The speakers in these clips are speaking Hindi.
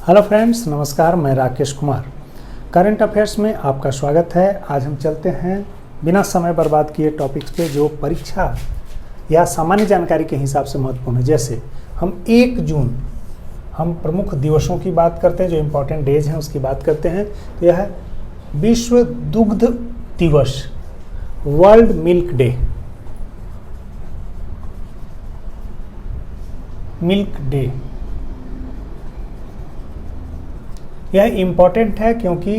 हेलो फ्रेंड्स, नमस्कार। मैं राकेश कुमार। करंट अफेयर्स में आपका स्वागत है। आज हम चलते हैं बिना समय बर्बाद किए टॉपिक्स पे जो परीक्षा या सामान्य जानकारी के हिसाब से महत्वपूर्ण है। जैसे हम 1 जून हम प्रमुख दिवसों की बात करते हैं, जो इम्पोर्टेंट डेज हैं उसकी बात करते हैं। तो यह है विश्व दुग्ध दिवस, world milk day, milk day. यह इम्पॉर्टेंट है क्योंकि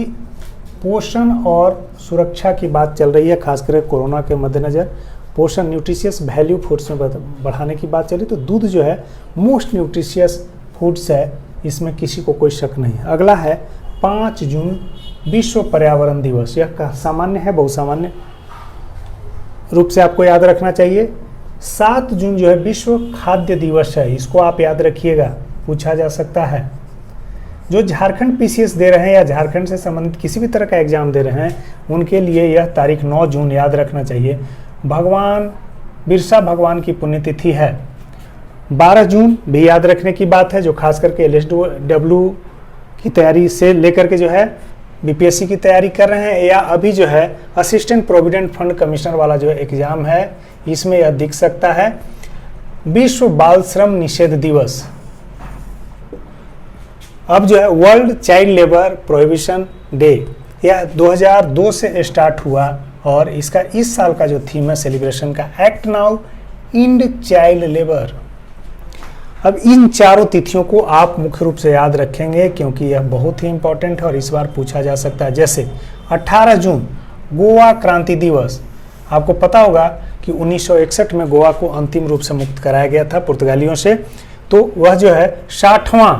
पोषण और सुरक्षा की बात चल रही है, खासकर कोरोना के मद्देनज़र पोषण न्यूट्रिशियस वैल्यू फूड्स में बढ़ाने की बात चली। तो दूध जो है मोस्ट न्यूट्रिशियस फूड्स है, इसमें किसी को कोई शक नहीं है। अगला है 5 जून विश्व पर्यावरण दिवस। यह सामान्य है, बहुसामान्य रूप से आपको याद रखना चाहिए। 7 जून जो है विश्व खाद्य दिवस है, इसको आप याद रखिएगा, पूछा जा सकता है। जो झारखंड पीसीएस दे रहे हैं या झारखंड से संबंधित किसी भी तरह का एग्जाम दे रहे हैं, उनके लिए यह तारीख 9 जून याद रखना चाहिए। भगवान बिरसा भगवान की पुण्यतिथि है। 12 जून भी याद रखने की बात है, जो खास करके एलएसडब्ल्यू की तैयारी से लेकर के जो है बीपीएससी की तैयारी कर रहे हैं, या अभी जो है असिस्टेंट प्रोविडेंट फंड कमिश्नर वाला जो एग्जाम है, इसमें यह दिख सकता है। विश्व बाल श्रम निषेध दिवस। अब जो है world child labour prohibition day, यह 2002 से स्टार्ट हुआ और इसका इस साल का जो थीम है सेलिब्रेशन का, act now end child labour. अब इन चारों तिथियों को आप मुख्य रूप से याद रखेंगे क्योंकि यह बहुत ही इंपॉर्टेंट है और इस बार पूछा जा सकता है। जैसे 18 जून गोवा क्रांति दिवस। आपको पता होगा कि 1961 में गोवा को अंतिम रूप से मुक्त कराया गया था पुर्तगालियों से, तो वह जो है 60वां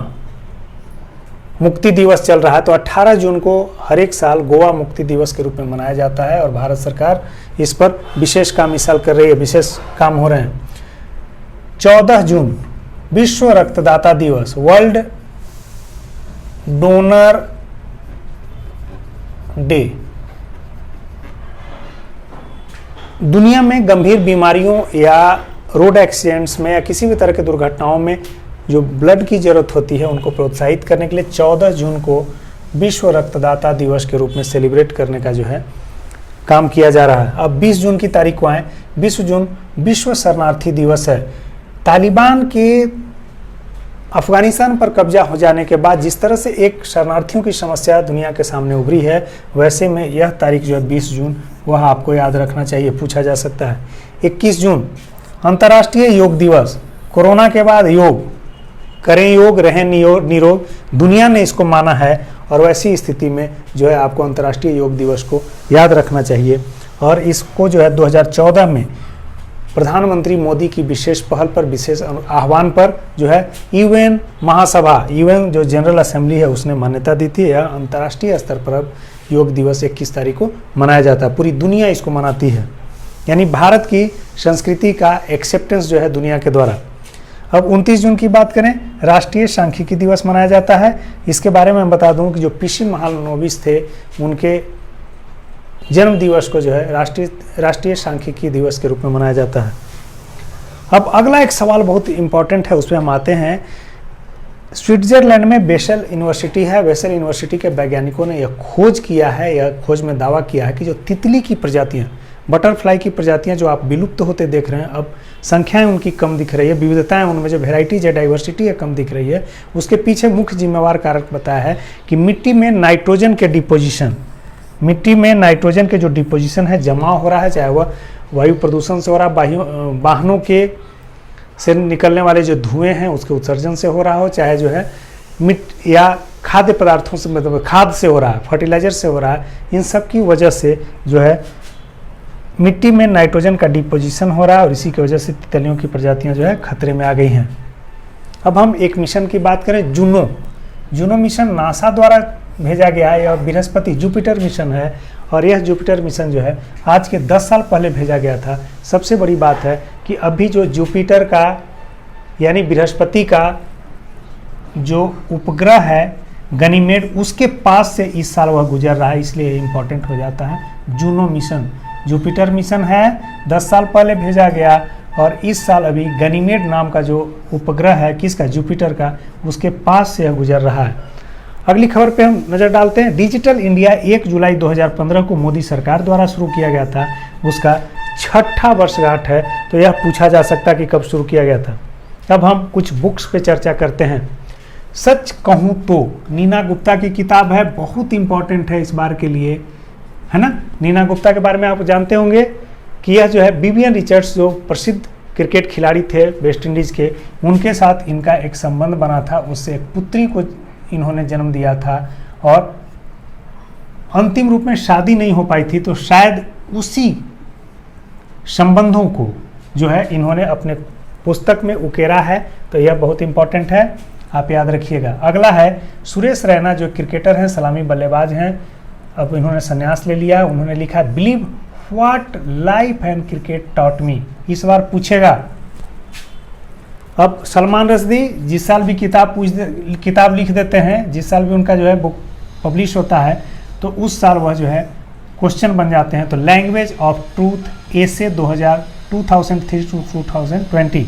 मुक्ति दिवस चल रहा है। तो 18 जून को हर एक साल गोवा मुक्ति दिवस के रूप में मनाया जाता है और भारत सरकार इस पर विशेष काम इस साल कर रही है, विशेष काम हो रहे हैं। 14 जून विश्व रक्तदाता दिवस, वर्ल्ड डोनर डे। दुनिया में गंभीर बीमारियों या रोड एक्सीडेंट्स में या किसी भी तरह के दुर्घटनाओं में जो ब्लड की जरूरत होती है, उनको प्रोत्साहित करने के लिए 14 जून को विश्व रक्तदाता दिवस के रूप में सेलिब्रेट करने का जो है काम किया जा रहा है। अब 20 जून की तारीख को आए, 20 जून विश्व शरणार्थी दिवस है। तालिबान के अफगानिस्तान पर कब्जा हो जाने के बाद जिस तरह से एक शरणार्थियों की समस्या दुनिया के सामने उभरी है, वैसे में यह तारीख जो है 20 जून, वह आपको याद रखना चाहिए, पूछा जा सकता है। 21 जून अंतर्राष्ट्रीय योग दिवस। कोरोना के बाद योग, करें योग, रहें निरोग, दुनिया ने इसको माना है और वैसी स्थिति में जो है आपको अंतर्राष्ट्रीय योग दिवस को याद रखना चाहिए। और इसको जो है 2014 में प्रधानमंत्री मोदी की विशेष पहल पर, विशेष आह्वान पर जो है यूएन महासभा, यूएन जो जनरल असेंबली है, उसने मान्यता दी थी। यह अंतर्राष्ट्रीय स्तर पर अब योग दिवस 21 तारीख को मनाया जाता है। पूरी दुनिया इसको मनाती है, यानी भारत की संस्कृति का एक्सेप्टेंस जो है दुनिया के द्वारा। अब 29 जून की बात करें, राष्ट्रीय सांख्यिकी दिवस मनाया जाता है। इसके बारे में मैं बता दूं कि जो पीसी महालनोबिस थे, उनके जन्म दिवस को जो है राष्ट्रीय सांख्यिकी दिवस के रूप में मनाया जाता है। अब अगला एक सवाल बहुत इंपॉर्टेंट है, उसमें हम आते हैं। स्विट्जरलैंड में बेसल यूनिवर्सिटी है। बेसल यूनिवर्सिटी के वैज्ञानिकों ने यह खोज किया है, यह खोज में दावा किया है कि जो तितली की प्रजातियाँ, बटरफ्लाई की प्रजातियां जो आप विलुप्त होते देख रहे हैं, अब संख्याएं उनकी कम दिख रही है, विविधताएं उनमें जो वेराइटीज है, डाइवर्सिटी है, कम दिख रही है। उसके पीछे मुख्य जिम्मेवार कारक बताया है कि मिट्टी में नाइट्रोजन के डिपोजिशन, मिट्टी में नाइट्रोजन के जो डिपोजिशन है, जमाव हो रहा है, चाहे वह वायु प्रदूषण से हो रहा है, वाहनों के से निकलने वाले जो धुएँ हैं उसके उत्सर्जन से हो रहा हो, चाहे जो है या खाद्य पदार्थों से, मतलब खाद से हो रहा है, फर्टिलाइजर से हो रहा है, इन सब की वजह से जो है मिट्टी में नाइट्रोजन का डिपोजिशन हो रहा है और इसी की वजह से तितलियों की प्रजातियां जो है खतरे में आ गई हैं। अब हम एक मिशन की बात करें, जूनो मिशन नासा द्वारा भेजा गया है। यह बृहस्पति जुपिटर मिशन है और यह जुपिटर मिशन जो है आज के 10 साल पहले भेजा गया था। सबसे बड़ी बात है कि अभी जो जुपिटर का यानी बृहस्पति का जो उपग्रह है गनीमेड, उसके पास से इस साल वह गुजर रहा है, इसलिए इम्पोर्टेंट हो जाता है जूनो मिशन। जुपिटर मिशन है, 10 साल पहले भेजा गया और इस साल अभी गनीमेड नाम का जो उपग्रह है, किसका, जुपिटर का, उसके पास से यह गुजर रहा है। अगली खबर पे हम नज़र डालते हैं। डिजिटल इंडिया 1 जुलाई 2015 को मोदी सरकार द्वारा शुरू किया गया था, उसका 6ठा वर्षगांठ है। तो यह पूछा जा सकता है कि कब शुरू किया गया था। अब हम कुछ बुक्स पे चर्चा करते हैं। सच कहूँ तो नीना गुप्ता की किताब है, बहुत इंपॉर्टेंट है इस बार के लिए, है ना। नीना गुप्ता के बारे में आप जानते होंगे कि यह जो है विवियन रिचर्ड्स जो प्रसिद्ध क्रिकेट खिलाड़ी थे वेस्ट इंडीज़ के, उनके साथ इनका एक संबंध बना था, उससे एक पुत्री को इन्होंने जन्म दिया था और अंतिम रूप में शादी नहीं हो पाई थी। तो शायद उसी संबंधों को जो है इन्होंने अपने पुस्तक में उकेरा है। तो यह बहुत इंपॉर्टेंट है, आप याद रखिएगा। अगला है सुरेश रैना, जो क्रिकेटर हैं, सलामी बल्लेबाज हैं, अब इन्होंने संन्यास ले लिया। उन्होंने लिखा believe what life and cricket taught me, इस बार पूछेगा। अब सलमान रश्दी जिस साल भी किताब लिख देते हैं, जिस साल भी उनका जो है बुक पब्लिश होता है, तो उस साल वह जो है क्वेश्चन बन जाते हैं। तो language of truth essay 2003 to 2020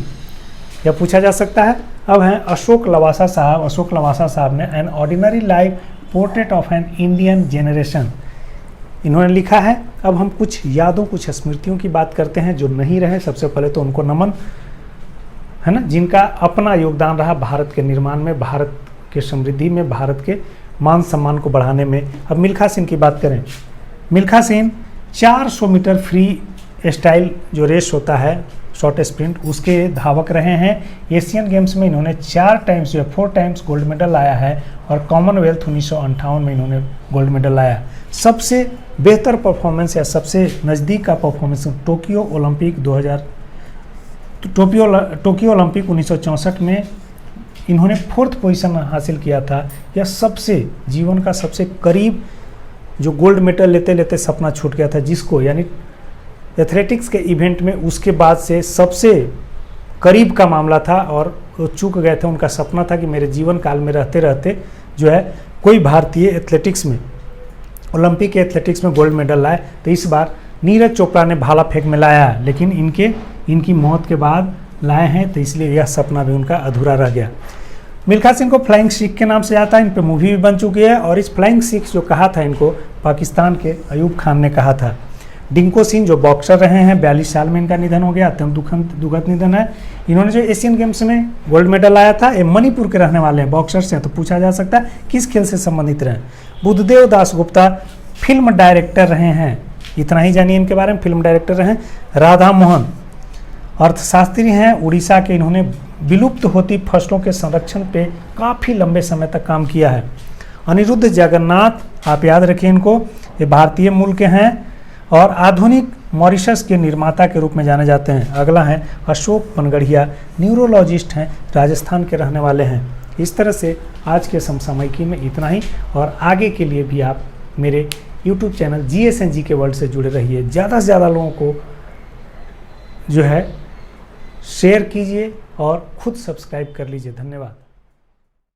यह पूछा जा सकता है। अब हैं अशोक लवासा साहब। अशोक लवासा साहब ने an ordinary life portrait of an Indian generation इन्होंने लिखा है। अब हम कुछ यादों, कुछ स्मृतियों की बात करते हैं जो नहीं रहे। सबसे पहले तो उनको नमन, है ना, जिनका अपना योगदान रहा भारत के निर्माण में, भारत के समृद्धि में, भारत के मान सम्मान को बढ़ाने में। अब मिल्खा सिंह की बात करें। Milkha Singh 400 metre free style जो रेस होता है, शॉर्ट स्प्रिंट, उसके धावक रहे हैं। एशियन गेम्स में इन्होंने 4 टाइम्स जो है 4 टाइम्स गोल्ड मेडल लाया है और कॉमनवेल्थ 1958 में इन्होंने गोल्ड मेडल लाया। सबसे बेहतर परफॉर्मेंस या सबसे नज़दीक का परफॉर्मेंस टोक्यो ओलंपिक 1964 में इन्होंने 4th पोजीशन हासिल किया था। यह सबसे जीवन का सबसे करीब जो गोल्ड मेडल लेते लेते सपना छूट गया था, जिसको यानी एथलेटिक्स के इवेंट में उसके बाद से सबसे करीब का मामला था और वो चूक गए थे। उनका सपना था कि मेरे जीवन काल में रहते रहते जो है कोई भारतीय एथलेटिक्स में, ओलंपिक के एथलेटिक्स में गोल्ड मेडल लाए। तो इस बार नीरज चोपड़ा ने भाला फेंक में लाया, लेकिन इनकी मौत के बाद लाए हैं, तो इसलिए यह सपना भी उनका अधूरा रह गया। मिल्खा सिंह को फ्लाइंग सिख के नाम से आता है, इन पर मूवी भी बन चुकी है। और इस फ्लाइंग सिख जो कहा था इनको पाकिस्तान के अयूब खान ने कहा था। डिंको सिंह जो बॉक्सर रहे हैं, 42 साल में इनका निधन हो गया, अत्यंत दुखद निधन है। इन्होंने जो एशियन गेम्स में गोल्ड मेडल लाया था, ये मणिपुर के रहने वाले हैं, बॉक्सर से। तो पूछा जा सकता है किस खेल से संबंधित रहे। बुद्धदेव दास गुप्ता फिल्म डायरेक्टर रहे हैं, इतना ही जानिए इनके बारे में, फिल्म डायरेक्टर रहे। राधा मोहन अर्थशास्त्री हैं उड़ीसा के, इन्होंने विलुप्त होती फसलों के संरक्षण पे काफ़ी लंबे समय तक काम किया है। अनिरुद्ध जगन्नाथ, आप याद रखिए इनको, ये भारतीय मूल के हैं और आधुनिक मॉरिशस के निर्माता के रूप में जाने जाते हैं। अगला है अशोक पनगढ़िया, न्यूरोलॉजिस्ट हैं, राजस्थान के रहने वाले हैं। इस तरह से आज के समसामयिकी में इतना ही, और आगे के लिए भी आप मेरे YouTube चैनल GS&G के वर्ल्ड से जुड़े रहिए। ज़्यादा से ज़्यादा लोगों को जो है शेयर कीजिए और खुद सब्सक्राइब कर लीजिए। धन्यवाद।